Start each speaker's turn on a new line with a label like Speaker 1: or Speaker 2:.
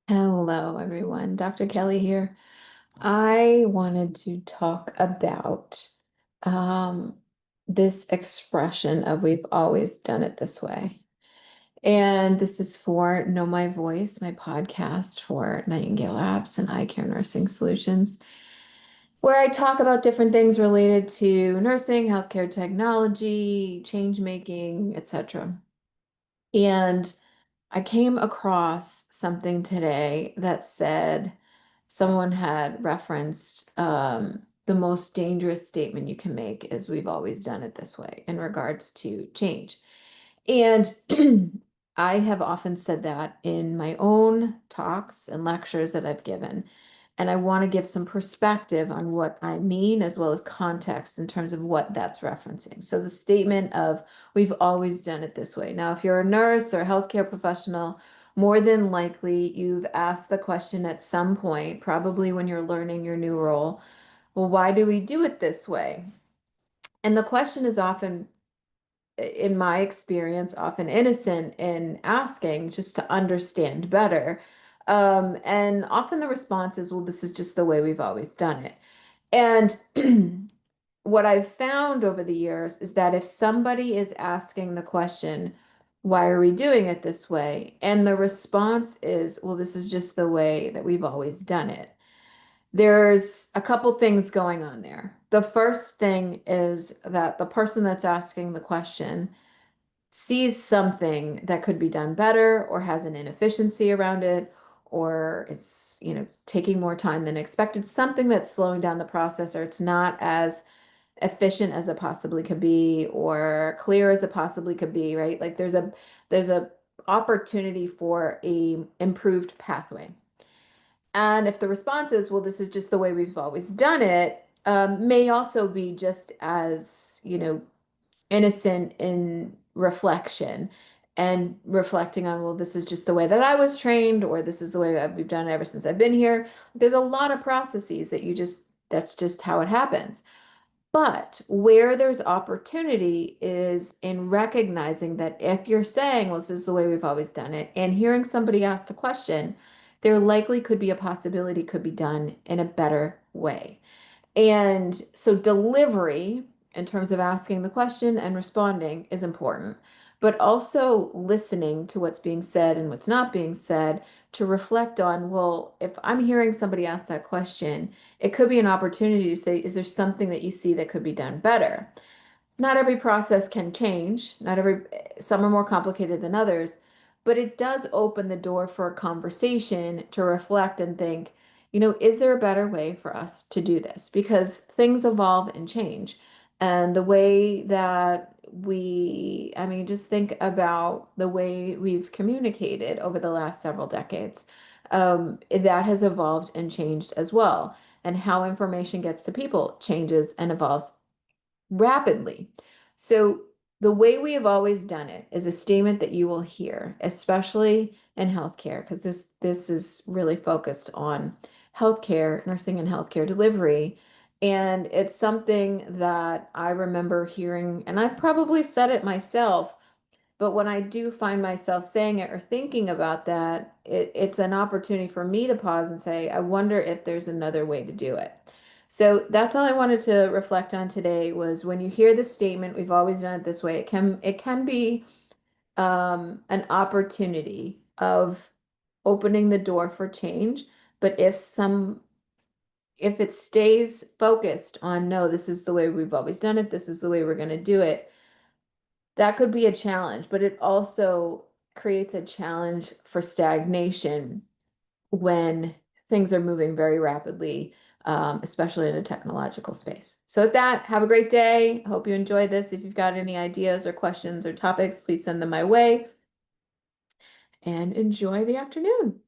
Speaker 1: Hello, everyone. Dr. Kelly here. I wanted to talk about um, this expression of we've always done it this way. And this is for Know My Voice, my podcast for Nightingale Apps and Eye Care Nursing Solutions, where I talk about different things related to nursing, healthcare technology, change making, etc. And I came across something today that said someone had referenced the most dangerous statement you can make is we've always done it this way in regards to change. And I have often said that in my own talks and lectures that I've given. And I want to give some perspective on what I mean, as well as context in terms of what that's referencing. So, the statement of we've always done it this way. Now, if you're a nurse or a healthcare professional, more than likely you've asked the question at some point, probably when you're learning your new role, well, why do we do it this way? And the question is often, in my experience, often innocent in asking just to understand better. And often the response is, well, this is just the way we've always done it. And what I've found over the years is that if somebody is asking the question, why are we doing it this way? And the response is, well, this is just the way that we've always done it. There's a couple things going on there. The first thing is that the person that's asking the question sees something that could be done better or has an inefficiency around it, or it's, taking more time than expected, something that's slowing down the process, or it's not as efficient as it possibly could be or clear as it possibly could be, right? Like there's a opportunity for a improved pathway. And if the response is, well, this is just the way we've always done it, may also be just as, innocent in reflection and reflecting on, well, this is just the way that I was trained, or this is the way that we've done it ever since I've been here. There's a lot of processes that's just how it happens. But where there's opportunity is in recognizing that if you're saying, well, this is the way we've always done it, and hearing somebody ask the question, there likely could be a possibility could be done in a better way. And so delivery, in terms of asking the question and responding, is important, but also listening to what's being said and what's not being said to reflect on, well, if I'm hearing somebody ask that question, it could be an opportunity to say, is there something that you see that could be done better? Not every process can change. Not every, some are more complicated than others, but it does open the door for a conversation to reflect and think, is there a better way for us to do this? Because things evolve and change. And the way that I mean, just think about the way we've communicated over the last several decades. That has evolved and changed as well. And how information gets to people changes and evolves rapidly. So the way we have always done it is a statement that you will hear, especially in healthcare, because this is really focused on healthcare, nursing and healthcare delivery. And it's something that I remember hearing, and I've probably said it myself, but when I do find myself saying it or thinking about that, it's an opportunity for me to pause and say, I wonder if there's another way to do it. So that's all I wanted to reflect on today was when you hear the statement, we've always done it this way, it can be an opportunity of opening the door for change. But if it stays focused on, no, this is the way we've always done it, this is the way we're going to do it, that could be a challenge, but it also creates a challenge for stagnation when things are moving very rapidly, especially in a technological space. So with that, have a great day. Hope you enjoyed this. If you've got any ideas or questions or topics, please send them my way and enjoy the afternoon.